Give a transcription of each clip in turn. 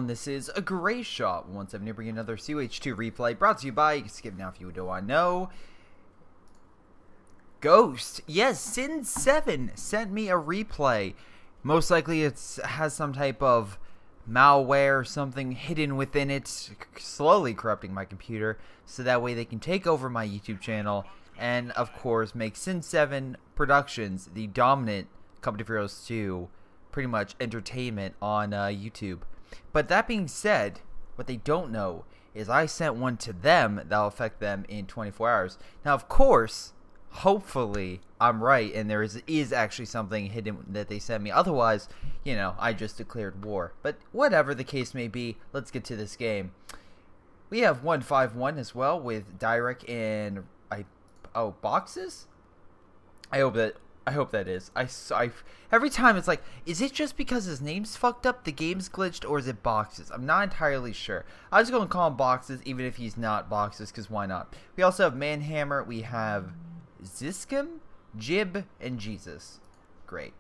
everyone, this is a Greyshot 170 bringing another COH2 replay brought to you by, you can skip now if you don't want to know, Ghost. Yes, Sin7 sent me a replay. Most likely it has some type of malware or something hidden within it, slowly corrupting my computer, so that way they can take over my YouTube channel and, of course, make Sin7 Productions the dominant Company of Heroes 2 pretty much entertainment on YouTube. But that being said, what they don't know is I sent one to them that'll affect them in 24 hours. Now, of course, hopefully I'm right and there is actually something hidden that they sent me. Otherwise, you know, I just declared war. But whatever the case may be, let's get to this game. We have 151 as well with Direct and boxes. I hope that is. Every time it's like, is it just because his name's fucked up, the game's glitched, or is it boxes? I'm not entirely sure. I'm just going to call him boxes, even if he's not boxes, because why not? We also have Manhammer, we have Ziskim, Jib, and Jesus. Great.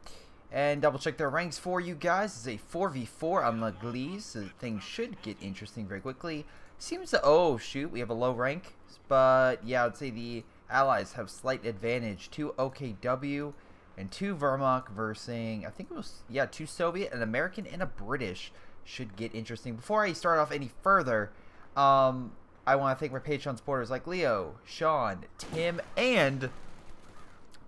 And double check their ranks for you guys. It's a 4v4 on the Glees, so things should get interesting very quickly. Seems to, oh shoot, we have a low rank, but yeah, I would say the Allies have slight advantage. 2 OKW and 2 Wehrmacht versus, I think it was, yeah, 2 Soviet, an American, and a British. Should get interesting. Before I start off any further, I want to thank my Patreon supporters like Leo, Sean, Tim, and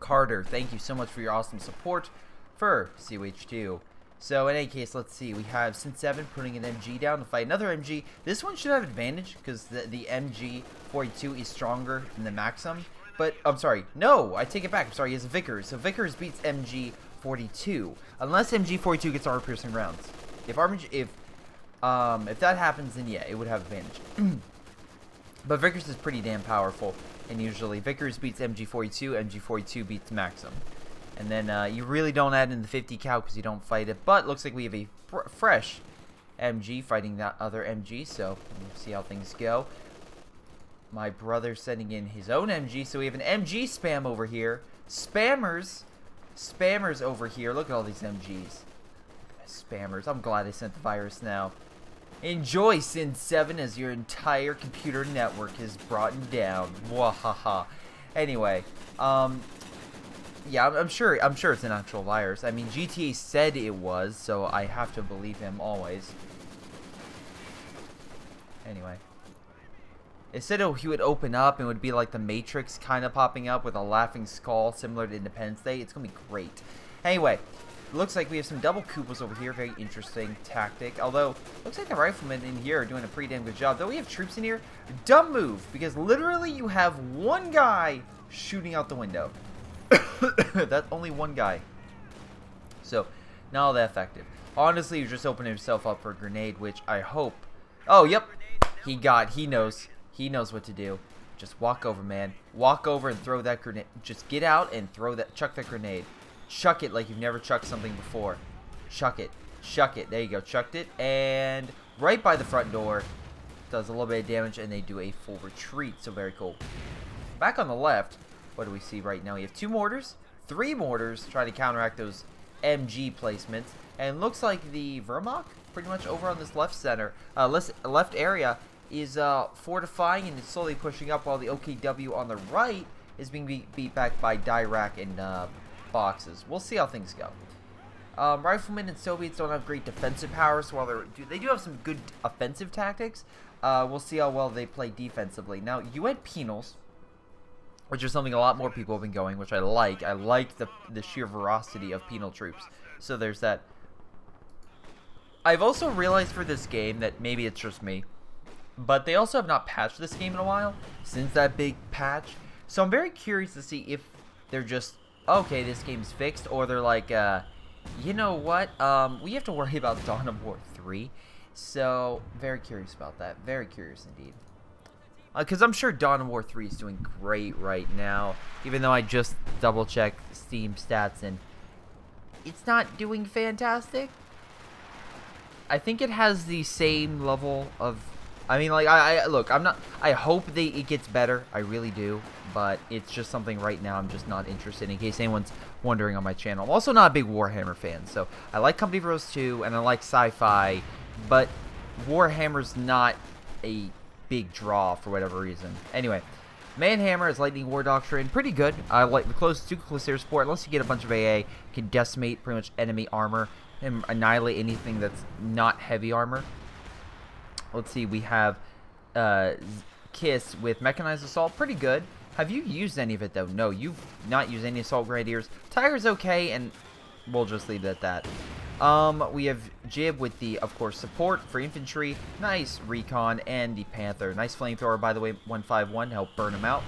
Carter. Thank you so much for your awesome support for COH2. So in any case, let's see. We have Sin7 putting an MG down to fight another MG. This one should have advantage because the MG 42 is stronger than the Maxim. But I'm sorry, no, I take it back. I'm sorry, he has a Vickers. So Vickers beats MG 42 unless MG 42 gets armor piercing rounds. If that happens, then yeah, it would have advantage. But Vickers is pretty damn powerful, and usually Vickers beats MG 42, MG 42 beats Maxim. And then you really don't add in the 50 cal because you don't fight it. But looks like we have a fresh MG fighting that other MG. So we'll see how things go. My brother's sending in his own MG. So we have an MG spam over here. Spammers over here. Look at all these MGs. Spammers. I'm glad I sent the virus now. Enjoy Sin7 as your entire computer network is brought down. Wahaha. Anyway, yeah, I'm sure it's an actual virus. I mean, GTA said it was, so I have to believe him always. Anyway, it said he would open up and it would be like the Matrix kind of popping up with a laughing skull similar to Independence Day. It's gonna be great. Anyway, looks like we have some double Koopas over here. Very interesting tactic. Although, looks like the riflemen in here are doing a pretty damn good job. Though we have troops in here. Dumb move, because literally you have one guy shooting out the window. That's only one guy. So, not all that effective. Honestly, he's just opening himself up for a grenade, which I hope... Oh, yep. He knows. He knows what to do. Just walk over, man. Walk over and throw that grenade. Just get out and chuck that grenade. Chuck it like you've never chucked something before. Chuck it. Chuck it. There you go. Chucked it. And right by the front door. Does a little bit of damage, and they do a full retreat. So, very cool. Back on the left... What do we see right now? We have 2 mortars, 3 mortars, trying to counteract those MG placements. And looks like the Wehrmacht, pretty much over on this left area, is fortifying and is slowly pushing up, while the OKW on the right is being beat back by Dirac and boxes. We'll see how things go. Riflemen and Soviets don't have great defensive power, so while they do have some good offensive tactics, we'll see how well they play defensively. Now, you had penals, which is something a lot more people have been going, which I like. I like the sheer ferocity of penal troops. So there's that. I've also realized for this game that maybe it's just me, but they also have not patched this game in a while since that big patch. So I'm very curious to see if they're just, okay, this game's fixed, or they're like, you know what, we have to worry about Dawn of War 3. So very curious about that. Very curious indeed. Because I'm sure Dawn of War 3 is doing great right now, even though I just double-checked Steam stats, and it's not doing fantastic. I think it has the same level of... I mean, like, look, I hope it gets better. I really do. But it's just something right now I'm just not interested in case anyone's wondering on my channel. I'm also not a big Warhammer fan, so I like Company of Heroes 2, and I like sci-fi, but Warhammer's not a big draw for whatever reason. Anyway, Manhammer is Lightning War Doctrine. Pretty good. I like the close to close air support. Unless you get a bunch of AA, can decimate pretty much enemy armor and annihilate anything that's not heavy armor. Let's see. We have Kiss with Mechanized Assault. Pretty good. Have you used any of it, though? No, you've not used any Assault Grenadiers. Tiger's okay, and we'll just leave it at that. We have Jib with the, of course, support for infantry. Nice recon, and the Panther. Nice flamethrower, by the way, 151 to help burn them out.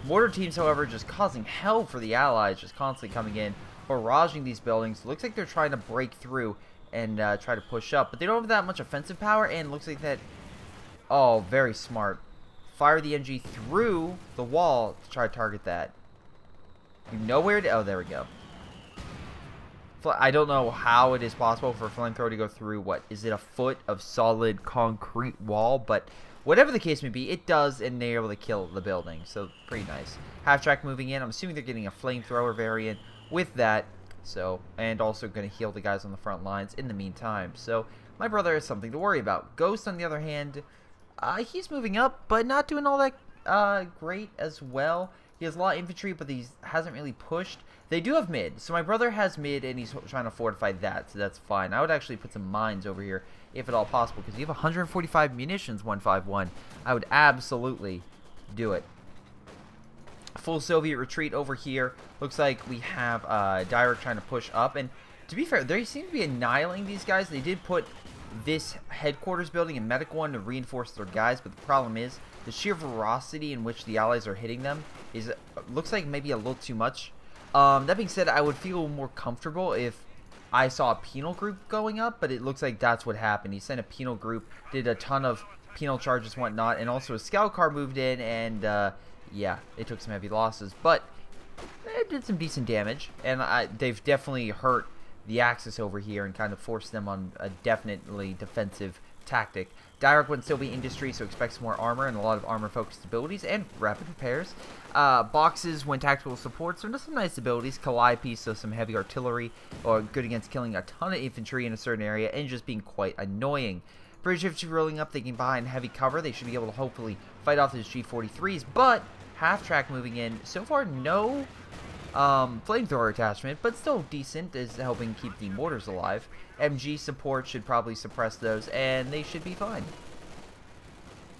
Mortar teams, however, just causing hell for the Allies, just constantly coming in, barraging these buildings. Looks like they're trying to break through and try to push up, but they don't have that much offensive power, and looks like that... Oh, very smart. Fire the MG through the wall to try to target that. You know where to... Oh, there we go. I don't know how it is possible for a flamethrower to go through, what, is it a foot of solid concrete wall? But whatever the case may be, it does, and they're able to kill the building. So, pretty nice. Half-track moving in. I'm assuming they're getting a flamethrower variant with that. So, and also going to heal the guys on the front lines in the meantime. So, my brother has something to worry about. Ghost, on the other hand, he's moving up, but not doing all that great as well. He has a lot of infantry, but he hasn't really pushed. They do have mid, so my brother has mid, and he's trying to fortify that, so that's fine. I would actually put some mines over here, if at all possible, because you have 145 munitions, 151. I would absolutely do it. Full Soviet retreat over here. Looks like we have Dyrek trying to push up, and to be fair, they seem to be annihilating these guys. They did put this headquarters building in Medic 1 to reinforce their guys, but the problem is the sheer ferocity in which the Allies are hitting them is looks like maybe a little too much. That being said, I would feel more comfortable if I saw a penal group going up, but it looks like that's what happened. He sent a penal group, did a ton of penal charges, whatnot, and also a scout car moved in, and yeah, they took some heavy losses, but it did some decent damage, and they've definitely hurt the Axis over here and kind of forced them on a definitely defensive tactic. Direct would still be industry, so expect some more armor and a lot of armor-focused abilities and rapid repairs. Boxes when tactical support, so just some nice abilities. Calliope, so some heavy artillery, or good against killing a ton of infantry in a certain area and just being quite annoying. British infantry rolling up, thinking behind heavy cover. They should be able to hopefully fight off those G43s, but half-track moving in. So far, no flamethrower attachment, but still decent, is helping keep the mortars alive. MG support should probably suppress those, and they should be fine.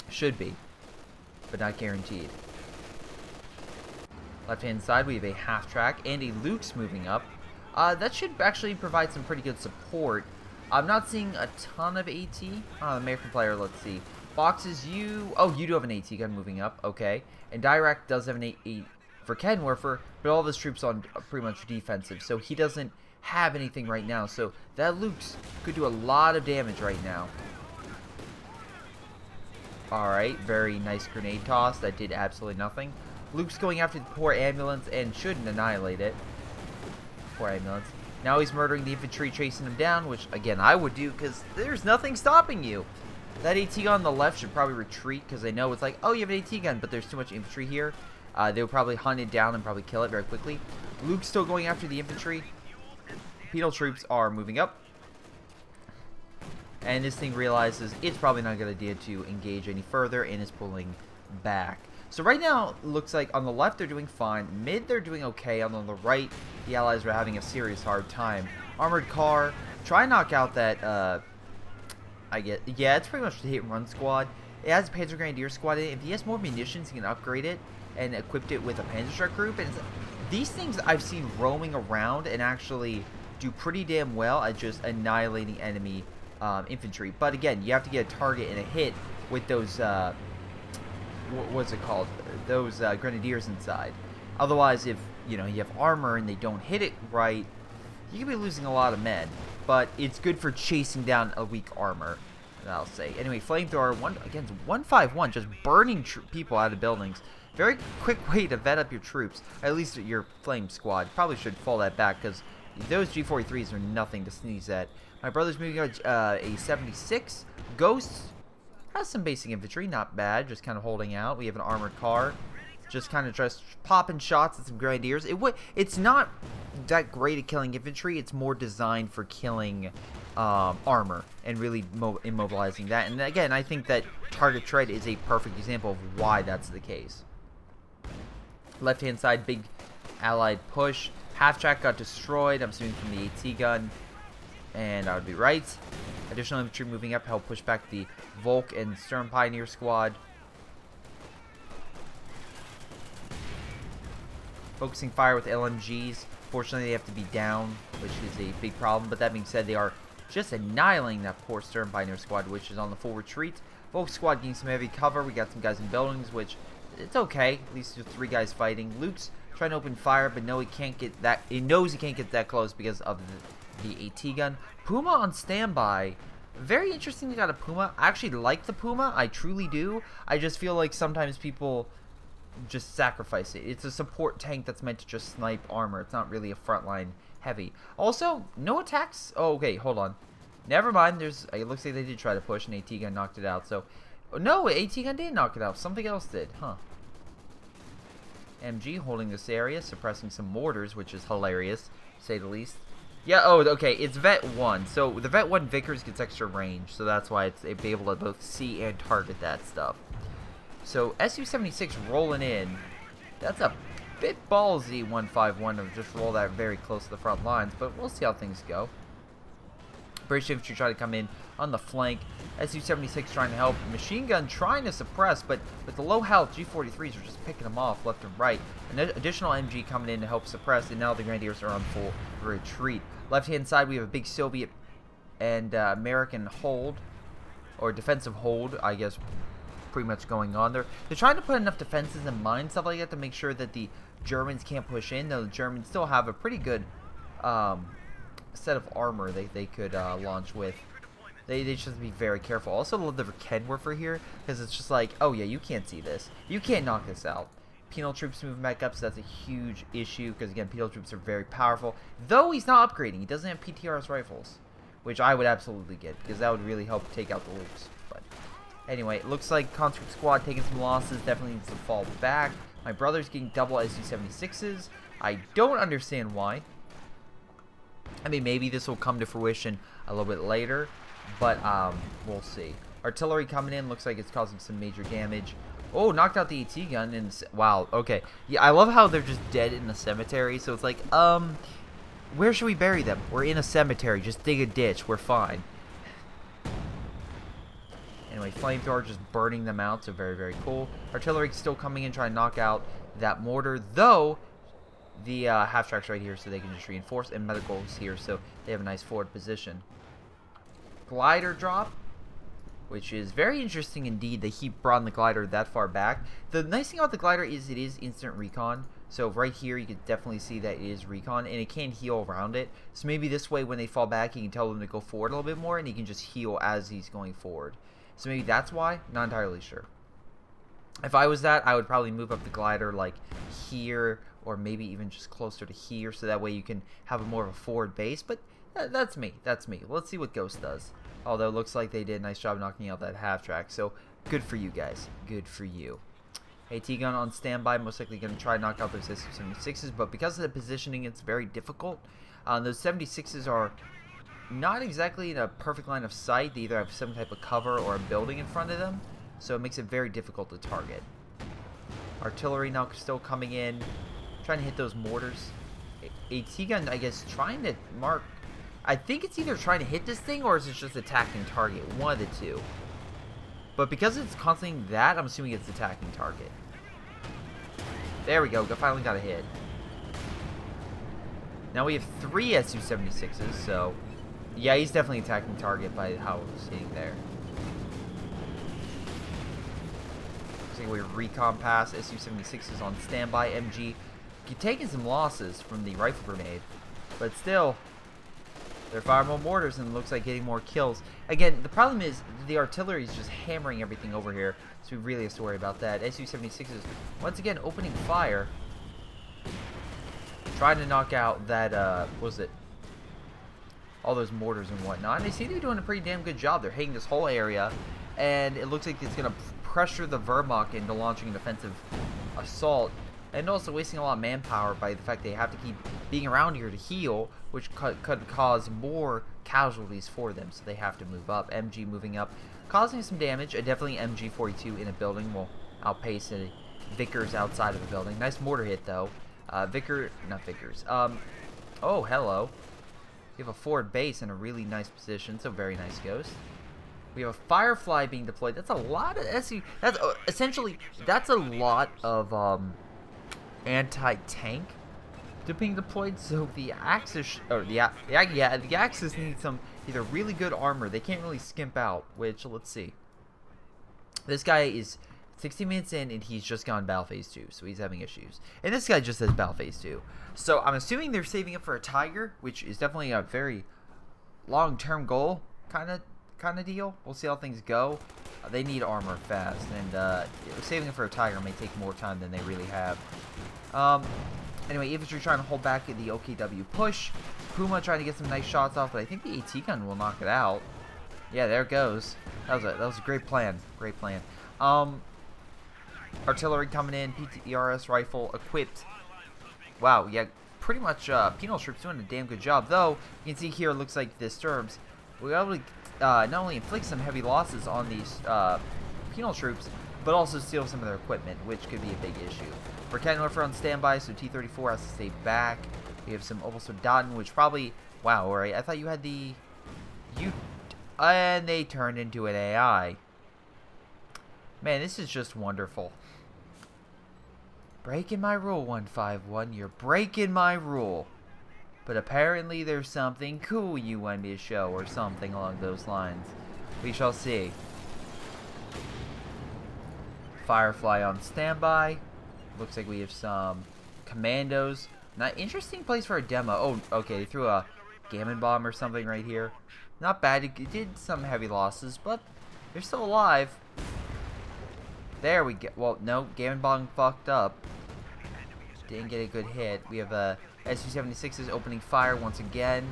Should be, but not guaranteed. Left-hand side, we have a half-track and a Luke's moving up. That should actually provide some pretty good support. I'm not seeing a ton of AT. American player, let's see. Boxes, oh, you do have an AT gun moving up, okay. And Dyrek does have an 8 for Kenwerfer, but all of his troops on pretty much defensive, so he doesn't have anything right now. So that Luke's could do a lot of damage right now. Alright, very nice grenade toss. That did absolutely nothing. Luke's going after the poor ambulance and shouldn't annihilate it. Poor ambulance. Now he's murdering the infantry, chasing them down, which, again, I would do because there's nothing stopping you. That AT gun on the left should probably retreat because they know it's like, oh, you have an AT gun, but there's too much infantry here. They would probably hunt it down and probably kill it very quickly. Luke's still going after the infantry. Penal troops are moving up. And this thing realizes it's probably not a good idea to engage any further and is pulling back. So right now, looks like on the left they're doing fine. Mid, they're doing okay. On the right, the Allies are having a serious hard time. Armored car. Try and knock out that, yeah, it's pretty much the hit and run squad. It has a Panzer Grenadier squad in it. If he has more munitions, he can upgrade it and equipped it with a Panzerstruck group. And these things I've seen roaming around and actually do pretty damn well at just annihilating enemy infantry. But again, you have to get a target and a hit with those, what's it called? Those Grenadiers inside. Otherwise, if you have armor and they don't hit it right, you could be losing a lot of men. But it's good for chasing down a weak armor, I'll say. Anyway, flamethrower, again, 151, just burning people out of buildings. Very quick way to vet up your troops, at least your flame squad. Probably should fall that back because those G43s are nothing to sneeze at. My brother's moving out a 76. Ghost has some basic infantry, not bad, just kind of holding out. We have an armored car. just kind of just popping shots at some grenadiers. It's not that great at killing infantry. It's more designed for killing armor and really immobilizing that. And again, I think that target tread is a perfect example of why that's the case. Left hand side, big allied push. Half track got destroyed, I'm assuming from the AT gun. And I would be right. Additional infantry moving up, help push back the Volk and Stern Pioneer squad. Focusing fire with LMGs. Fortunately, they have to be down, which is a big problem. But that being said, they are just annihilating that poor Stern Pioneer squad, which is on the full retreat. Volk squad getting some heavy cover. We got some guys in buildings, which it's okay. At least there's 3 guys fighting. Luke's trying to open fire, but no, he can't get that. He knows he can't get that close because of the AT gun. Puma on standby. Very interesting they got a Puma. I actually like the Puma. I truly do. I just feel like sometimes people just sacrifice it. It's a support tank that's meant to just snipe armor. It's not really a frontline heavy. Also, no attacks. Oh, okay, hold on. Never mind. It looks like they did try to push, and AT gun knocked it out. So, no, AT gun didn't knock it out. Something else did, huh? MG holding this area, suppressing some mortars, which is hilarious, to say the least. Yeah, oh, okay, it's Vet 1. So, the Vet 1 Vickers gets extra range, so that's why they'd be able to both see and target that stuff. So, Su-76 rolling in. That's a bit ballsy, 151, to just roll that very close to the front lines, but we'll see how things go. British infantry try to come in on the flank. Su-76 trying to help. Machine gun trying to suppress, but with the low health, G-43s are just picking them off left and right. An additional MG coming in to help suppress, and now the Grenadiers are on full retreat. Left-hand side, we have a big Soviet and American hold, or defensive hold, I guess, pretty much going on there. They're trying to put enough defenses and mines, stuff like that, to make sure that the Germans can't push in, though the Germans still have a pretty good set of armor they could launch with. They just have to be very careful. Also, love the Kenwerfer here, because it's just like, oh yeah, you can't see this. You can't knock this out. Penal troops moving back up, so that's a huge issue, because again, penal troops are very powerful. Though he's not upgrading. He doesn't have PTRS rifles, which I would absolutely get, because that would really help take out the Lukes. But anyway, it looks like conscript squad taking some losses, definitely needs to fall back. My brother's getting double Su-76s. I don't understand why. I mean, maybe this will come to fruition a little bit later, but we'll see. Artillery coming in, looks like it's causing some major damage. Oh, knocked out the AT gun, and wow, okay. Yeah, I love how they're just dead in the cemetery, so it's like, where should we bury them? We're in a cemetery, just dig a ditch, we're fine. Anyway, flamethrower just burning them out, so very, very cool. Artillery still coming in, trying to knock out that mortar, though the half-track's right here, so they can just reinforce, and medical's here, so they have a nice forward position. Glider drop, which is very interesting indeed that he brought the glider that far back. The nice thing about the glider is it is instant recon, so right here you can definitely see that it is recon, and it can heal around it, so maybe this way when they fall back you can tell them to go forward a little bit more, and he can just heal as he's going forward. So maybe that's why? Not entirely sure. If I was that, I would probably move up the glider like here, or maybe even just closer to here, so that way you can have a more of a forward base, but that's me. That's me. Let's see what Ghost does. Although it looks like they did a nice job knocking out that half-track, so good for you guys. Good for you. AT gun on standby, most likely going to try to knock out those Su-76s, but because of the positioning, it's very difficult. Those 76s are not exactly in a perfect line of sight. They either have some type of cover or a building in front of them, so it makes it very difficult to target. Artillery now still coming in, trying to hit those mortars. AT gun, I guess, trying to mark. I think it's either trying to hit this thing or is it just attacking target. One of the two. But because it's constantly that, I'm assuming it's attacking target. There we go. Finally got a hit. Now we have 3 Su-76s, so yeah, he's definitely attacking target by how it's hitting there. So we have recon pass. Su-76 is on standby. MG taking some losses from the rifle grenade, but still, they're firing more mortars and it looks like getting more kills. Again, the problem is the artillery is just hammering everything over here, so we really have to worry about that. Su-76 is once again opening fire, trying to knock out that what was it? All those mortars and whatnot. And they seem to be doing a pretty damn good job. They're hitting this whole area, and it looks like it's going to pressure the Wehrmacht into launching an offensive assault, and also wasting a lot of manpower by the fact they have to keep being around here to heal, which could cause more casualties for them, so they have to move up. MG moving up, causing some damage. Definitely MG42 in a building will outpace a Vickers outside of the building. Nice mortar hit though. Not Vickers. Oh, hello. We have a forward base in a really nice position, so very nice, Ghost. We have a Firefly being deployed. That's a lot of SU. That's essentially a lot of anti-tank being deployed. So the Axis, or the Axis need some either really good armor. They can't really skimp out. Which, let's see. This guy is 60 minutes in and he's just gone battle phase 2, so he's having issues. And this guy just has battle phase 2. So I'm assuming they're saving up for a Tiger, which is definitely a very long-term goal kind of deal. We'll see how things go. They need armor fast, and saving it for a Tiger may take more time than they really have. Anyway, Infantry trying to hold back the OKW push. Puma trying to get some nice shots off, but I think the AT gun will knock it out. Yeah, there it goes. That was a great plan. Great plan. Artillery coming in, PTRS rifle equipped. Wow, yeah, pretty much penal troops doing a damn good job. Though, you can see here, it looks like the Disturbs were able to not only inflict some heavy losses on these penal troops, but also steal some of their equipment, which could be a big issue. Verkenwerfer on standby, so T-34 has to stay back. We have some Obersoldaten, which probably... Wow, alright, I thought you had the... And they turned into an AI. Man, this is just wonderful. Breaking my rule, 151. You're breaking my rule. But apparently there's something cool you want me to show, or something along those lines. We shall see. Firefly on standby. Looks like we have some commandos. Not interesting place for a demo. Oh, okay, they threw a Gammon bomb or something right here. Not bad. It did some heavy losses, but they're still alive. There we go. Well, no, Gammon bomb fucked up. Didn't get a good hit. We have a SU-76s opening fire once again.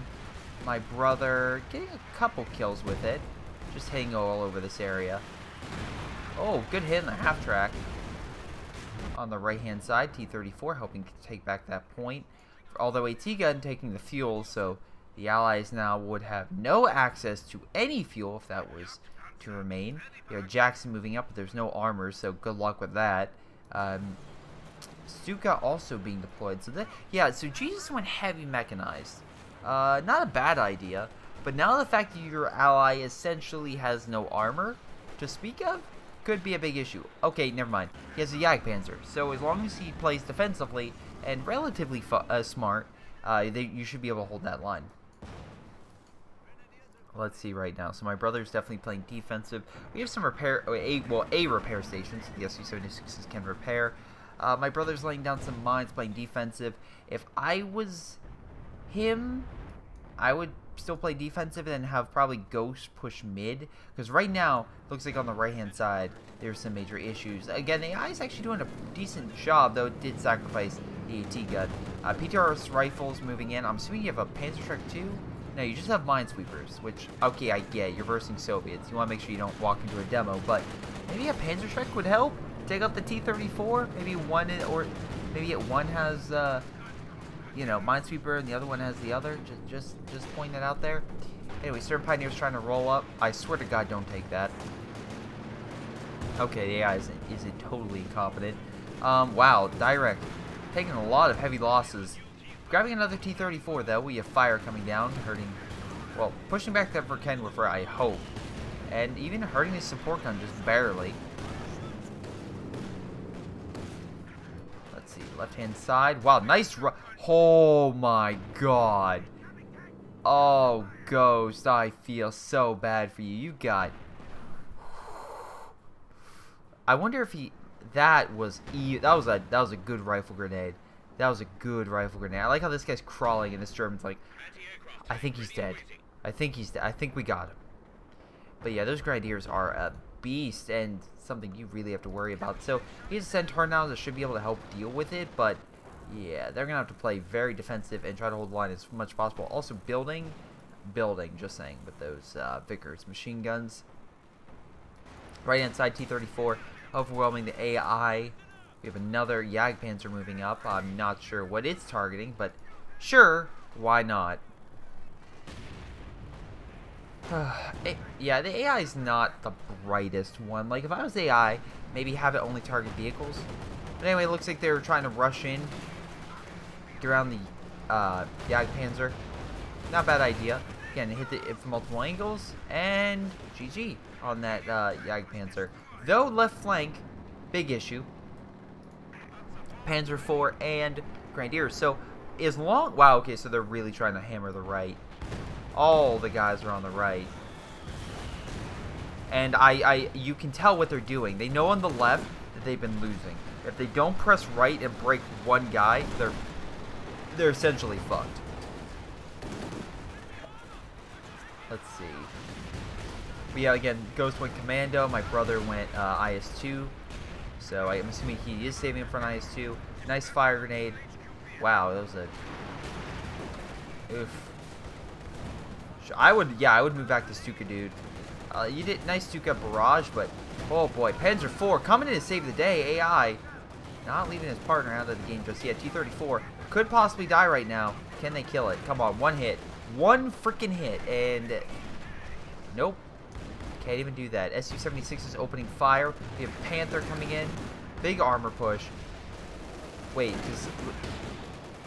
My brother getting a couple kills with it. Just hitting all over this area. Oh, good hit in the half track. On the right hand side, T-34 helping to take back that point. Although AT gun taking the fuel, so the Allies now would have no access to any fuel if that was to remain. We have Jackson moving up, but there's no armor, so good luck with that. Stuka also being deployed. So that, yeah, so Jesus went heavy mechanized. Not a bad idea, but now the fact that your ally essentially has no armor to speak of could be a big issue. Okay, never mind. He has a Jagdpanzer, so as long as he plays defensively and relatively smart, you should be able to hold that line. Let's see right now. So my brother's definitely playing defensive. We have some repair, a repair station, so the SU-76s can repair. My brother's laying down some mines, playing defensive. If I was him, I would still play defensive and then have probably Ghost push mid. Because right now, looks like on the right-hand side, there's some major issues. Again, the AI is actually doing a decent job, though it did sacrifice the AT gun. PTRS rifles moving in. I'm assuming you have a Panzerschreck 2? No, you just have Minesweepers, which, okay, I get. You're versing Soviets. You want to make sure you don't walk into a demo, but maybe a Panzerschreck would help. Take out the T-34. Maybe one, or maybe one has, you know, Minesweeper and the other one has the other. Just point that out there. Anyway, Stern Pioneer's trying to roll up. I swear to God, don't take that. Okay, the AI isn't totally incompetent. Wow, direct. Taking a lot of heavy losses. Grabbing another T-34, though. We have fire coming down, hurting, well, pushing back that Verkenwerfer, I hope. And even hurting his support gun just barely. Let's see, left-hand side. Wow, nice oh my God. Oh, Ghost, I feel so bad for you. You got... I wonder if he... That was a good rifle grenade. That was a good rifle grenade. I like how this guy's crawling and this German's like, I think he's dead. I think he's dead. I think we got him. But yeah, those Grenadiers are a beast and something you really have to worry about. So he has a Centaur now that should be able to help deal with it. But yeah, they're going to have to play very defensive and try to hold the line as much as possible. Also building, just saying, with those Vickers machine guns. Right hand side T-34 overwhelming the AI. We have another Jagdpanzer moving up. I'm not sure what it's targeting, but sure, why not? Yeah, the AI is not the brightest one. Like, if I was AI, maybe have it only target vehicles. But anyway, it looks like they were trying to rush in, get around the Jagdpanzer. Not a bad idea. Again, hit it from multiple angles, and GG on that Jagdpanzer. Though left flank, big issue. Panzer IV and Grenadiers. So, as long... Wow, okay, so they're really trying to hammer the right. All the guys are on the right. And you can tell what they're doing. They know on the left that they've been losing. If they don't press right and break one guy, they're essentially fucked. Let's see. But yeah, again, Ghost went Commando. My brother went IS-2. So I'm assuming he is saving him for an IS-2. Nice fire grenade. Wow, that was a... Oof. I would move back to Stuka, dude. You did nice Stuka barrage, but oh boy, Panzer IV coming in to save the day. AI not leaving his partner out of the game just yet. T-34 could possibly die right now. Can they kill it? Come on, one hit, one freaking hit, and nope, can't even do that. Su-76 is opening fire. We have Panther coming in, big armor push. Wait,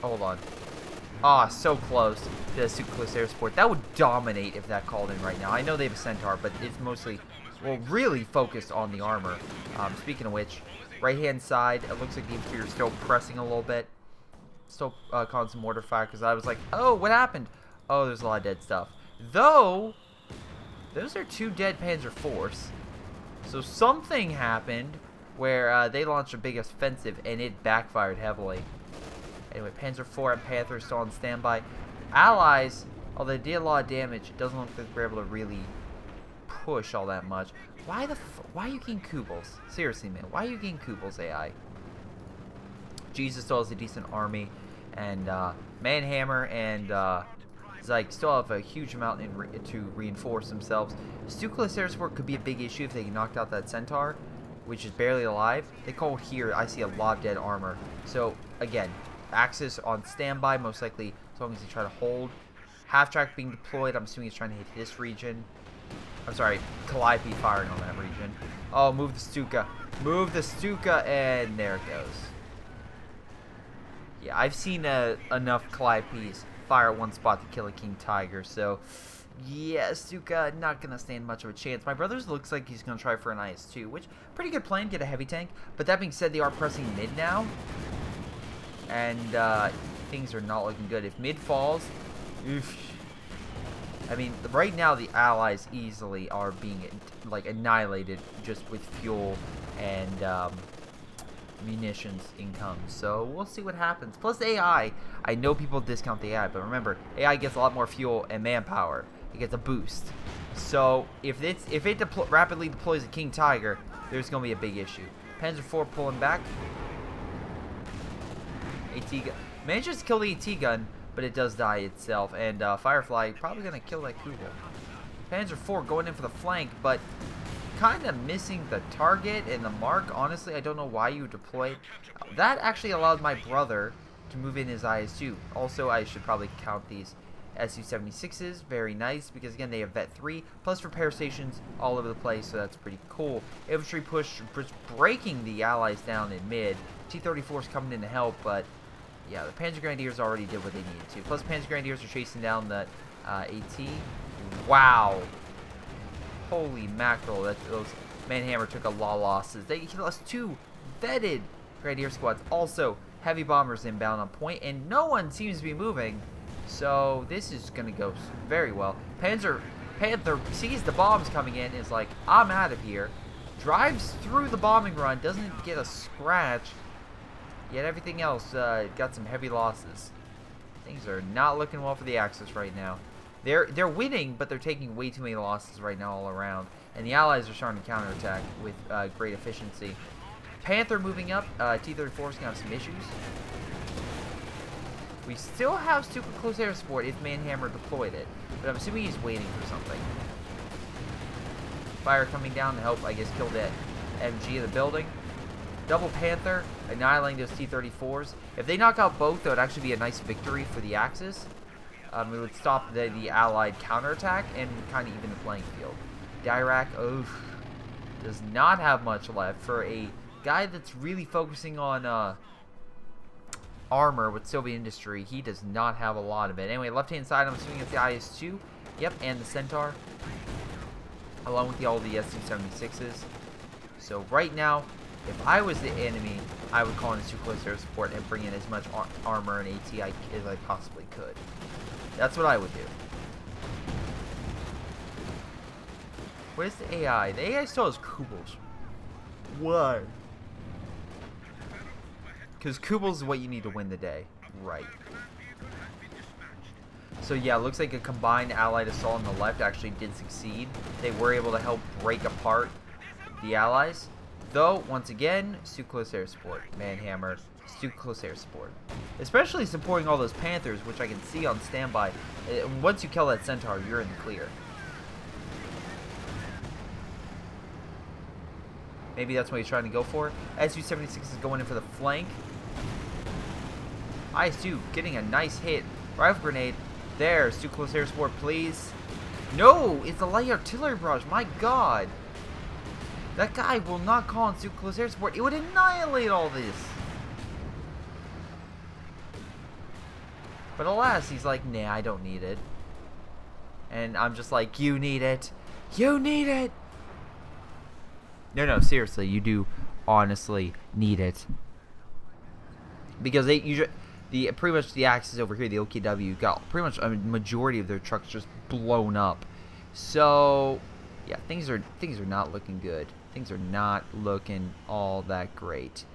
hold on. Ah, so close to the super close air support. That would dominate if that called in right now. I know they have a Centaur, but it's mostly, well, really focused on the armor. Speaking of which, right-hand side, it looks like the infantry are still pressing a little bit. Still calling some mortar fire, because I was like, oh, what happened? Oh, there's a lot of dead stuff. Though, those are 2 dead Panzer IVs. So something happened where they launched a big offensive, and it backfired heavily. Anyway, Panzer IV and Panther are still on standby. Allies, although they did a lot of damage, it doesn't look like we're able to really push all that much. Why are you getting Kubels? Seriously, man, why are you getting Kubels, AI? Jesus still has a decent army, and Manhammer and Zyke still have a huge amount to reinforce themselves. Stukless air support could be a big issue if they knocked out that Centaur, which is barely alive. They call here, I see a lot of dead armor. So, again, Axis on standby, most likely, as long as they try to hold. Half-track being deployed. I'm assuming he's trying to hit this region. I'm sorry, Calliope firing on that region. Oh, move the Stuka. Move the Stuka, and there it goes. Yeah, I've seen enough Calliopes fire at one spot to kill a King Tiger, so... Yeah, Stuka not going to stand much of a chance. My brother's looks like he's going to try for an IS-2, which, pretty good plan, get a heavy tank. But that being said, they are pressing mid now. And things are not looking good. If mid falls, oof. I mean, right now the Allies easily are being like annihilated just with fuel and munitions income. So we'll see what happens. Plus AI, I know people discount the AI, but remember, AI gets a lot more fuel and manpower. It gets a boost. So if it rapidly deploys a King Tiger, there's going to be a big issue. Panzer IV pulling back. AT gun manages to kill the AT gun, but it does die itself. And Firefly probably gonna kill that Kugel. Panzer IV going in for the flank, but kind of missing the target and the mark. Honestly, I don't know why you deployed. That actually allowed my brother to move in his IS-2. Also, I should probably count these Su-76s. Very nice, because again, they have Vet 3, plus repair stations all over the place, so that's pretty cool. Infantry push, breaking the Allies down in mid. T-34's coming in to help, but yeah, the Panzer Grenadiers already did what they needed to. Plus, Panzer Grenadiers are chasing down the AT. Wow. Holy mackerel. Those Manhammer took a lot of losses. He lost 2 vetted Grenadier squads. Also, heavy bombers inbound on point, and no one seems to be moving. So, this is going to go very well. Panther sees the bombs coming in, is like, I'm out of here. Drives through the bombing run, doesn't get a scratch. Yet everything else got some heavy losses. Things are not looking well for the Axis right now. They're winning, but they're taking way too many losses right now all around. And the Allies are starting to counterattack with great efficiency. Panther moving up. T-34 is going to have some issues. We still have super close air support if Manhammer deployed it. But I'm assuming he's waiting for something. Fire coming down to help, I guess, kill that MG of the building. Double Panther, annihilating those T-34s. If they knock out both, that would actually be a nice victory for the Axis. It would stop the Allied counterattack and kind of even the playing field. Dirac, does not have much left for a guy that's really focusing on armor with Soviet industry. He does not have a lot of it. Anyway, left-hand side, I'm assuming it's the IS-2. Yep, and the Centaur, along with all the Su-76s. So right now, if I was the enemy, I would call in a super close air support and bring in as much armor and AT as I possibly could. That's what I would do. What is the AI? The AI still has Kubels. Why? Because Kubels is what you need to win the day. Right. So yeah, it looks like a combined Allied assault on the left actually did succeed. They were able to help break apart the Allies. Though, once again, super close air support. Manhammer, super close air support. Especially supporting all those Panthers, which I can see on standby. Once you kill that Centaur, you're in the clear. Maybe that's what he's trying to go for. Su-76 is going in for the flank. IS-2 getting a nice hit. Rifle grenade. There, super close air support, please. No, it's a light artillery barrage. My God. That guy will not call in super close air support. It would annihilate all this. But alas, he's like, nah, I don't need it. And I'm just like, you need it. You need it. No, seriously, you do honestly need it. Because pretty much the Axis over here, the OKW, got pretty much a majority of their trucks just blown up. So yeah, things are not looking good. Things are not looking all that great.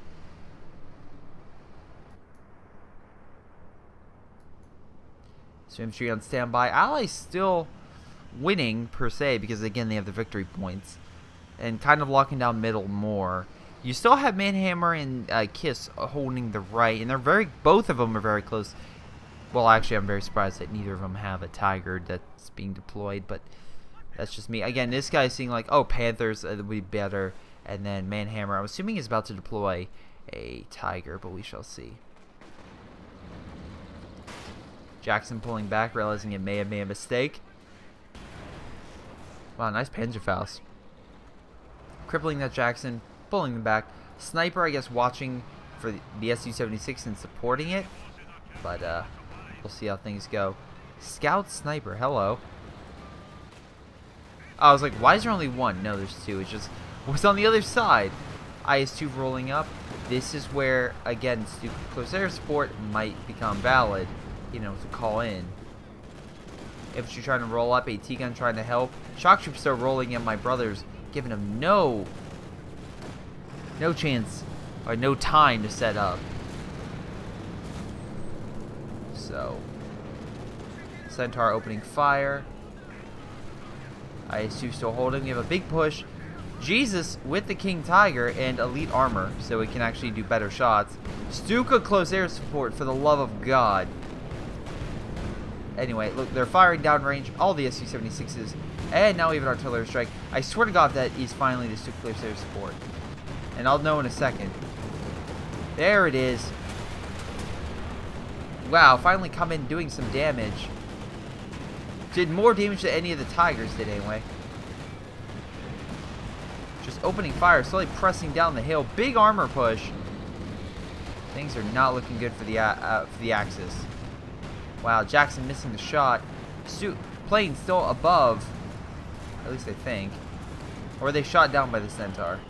So infantry on standby. Allies still winning per se because again they have the victory points and kind of locking down middle more. You still have Manhammer and Kiss holding the right, and both of them are very close. Well, actually, I'm very surprised that neither of them have a Tiger that's being deployed, but that's just me. Again, this guy's seeing like, oh, Panthers would be better, and then Manhammer, I'm assuming he's about to deploy a Tiger, but we shall see. Jackson pulling back, realizing it may have made a mistake. Wow, nice Panzerfaust. Crippling that Jackson, pulling them back. Sniper, I guess, watching for the Su-76 and supporting it, but we'll see how things go. Scout Sniper, hello. I was like, why is there only one? No, there's two. It's just what's on the other side. IS-2 rolling up. This is where, again, super close air support might become valid, you know, to call in. Infantry trying to roll up, AT gun trying to help. Shock troops are rolling in. My brothers giving them no chance or no time to set up. So Centaur opening fire. IS-2 still holding. We have a big push. Jesus with the King Tiger and elite armor, so it can actually do better shots. Stuka close air support, for the love of God. Anyway, look, they're firing downrange all the Su-76s, and now we have an artillery strike. I swear to God that is finally the Stuka close air support, and I'll know in a second. There it is. Wow, finally come in doing some damage. Did more damage than any of the Tigers did anyway. Just opening fire, slowly pressing down the hill. Big armor push. Things are not looking good for the Axis. Wow, Jackson missing the shot. Plane still above. At least I think. Or were they shot down by the Centaur?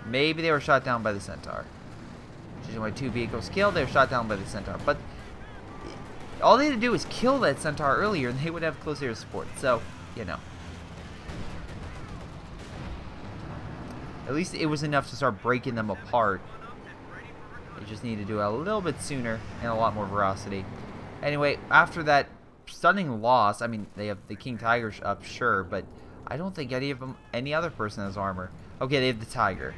Maybe they were shot down by the Centaur. Judging by 2 vehicles killed, they were shot down by the Centaur. But all they had to do was kill that Centaur earlier and they would have close air support. So, you know. At least it was enough to start breaking them apart. They just need to do it a little bit sooner and a lot more veracity. Anyway, after that stunning loss, I mean, they have the King Tiger up, sure, but I don't think any other person has armor. Okay, they have the Tiger,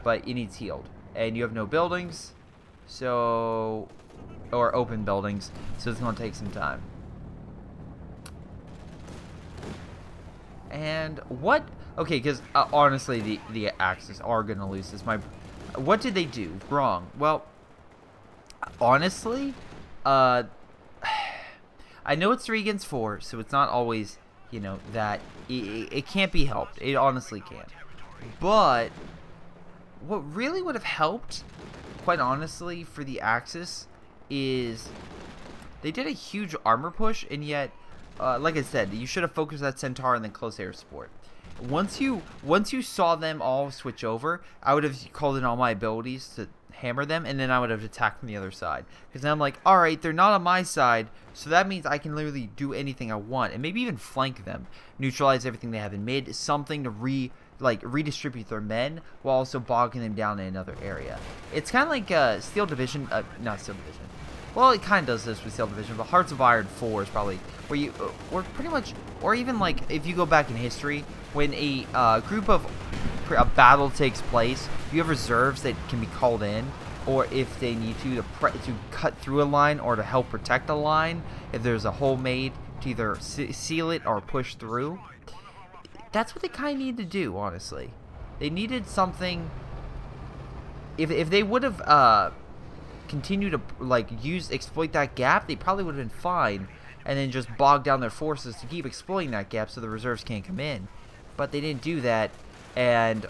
but it needs healed. And you have no buildings, so... or open buildings, so it's going to take some time. And what... Okay, because honestly, the Axis are gonna lose this. What did they do wrong? Well, honestly, I know it's 3 against 4, so it's not always, you know, that it can't be helped. It honestly can't. But what really would have helped, quite honestly, for the Axis is they did a huge armor push, and yet, like I said, you should have focused that Centaur and then close air support. Once you saw them all switch over, I would have called in all my abilities to hammer them, and then I would have attacked from the other side. Because then I'm like, alright, they're not on my side, so that means I can literally do anything I want, and maybe even flank them. Neutralize everything they have in mid, something to redistribute their men, while also bogging them down in another area. It's kind of like Steel Division, not Steel Division. Well, it kind of does this with Steel Division, but Hearts of Iron 4 is probably where you, or pretty much, or even like if you go back in history, when a battle takes place, you have reserves that can be called in, or if they need to cut through a line or to help protect a line, if there's a hole made to either seal it or push through. That's what they kind of need to do, honestly. They needed something. If they would have continued to exploit that gap, they probably would have been fine, and then just bog down their forces to keep exploiting that gap so the reserves can't come in. But they didn't do that, and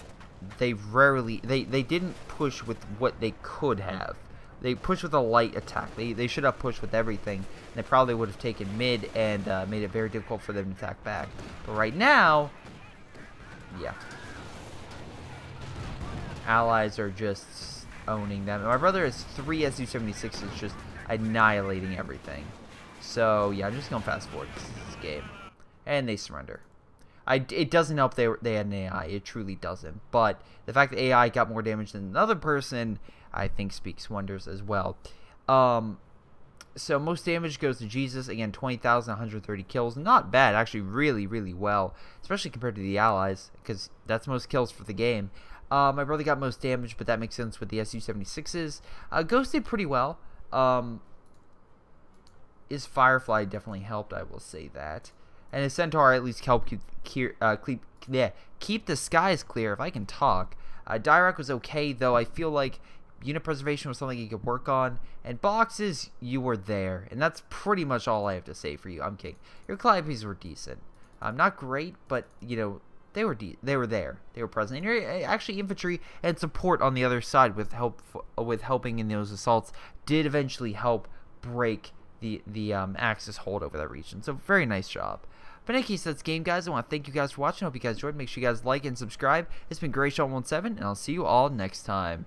they didn't push with what they could have. They pushed with a light attack. They should have pushed with everything, and they probably would have taken mid and made it very difficult for them to attack back. But right now, yeah, allies are just owning them. My brother has 3 Su-76s just annihilating everything. So yeah, I'm just gonna fast forward this game, and they surrender. It doesn't help they had an AI. It truly doesn't. But the fact that AI got more damage than another person, I think, speaks wonders as well. So most damage goes to Jesus. Again, 20,000, 130 kills. Not bad, actually, really, really well, especially compared to the Allies, because that's most kills for the game. My brother got most damage, but that makes sense with the Su-76s. Ghost did pretty well. His Firefly definitely helped, I will say that. And his Centaur at least helped keep the skies clear, if I can talk. Dirac was okay, though. I feel like unit preservation was something you could work on. And boxes, you were there. And that's pretty much all I have to say for you. I'm kidding. Your Calliopes were decent. Not great, but, you know, they were there. They were present. And your actually infantry and support on the other side with helping in those assaults did eventually help break the Axis hold over that region. So very nice job. But in any case, that's game, guys. I want to thank you guys for watching. I hope you guys enjoyed. Make sure you guys like and subscribe. It's been greyshot17, and I'll see you all next time.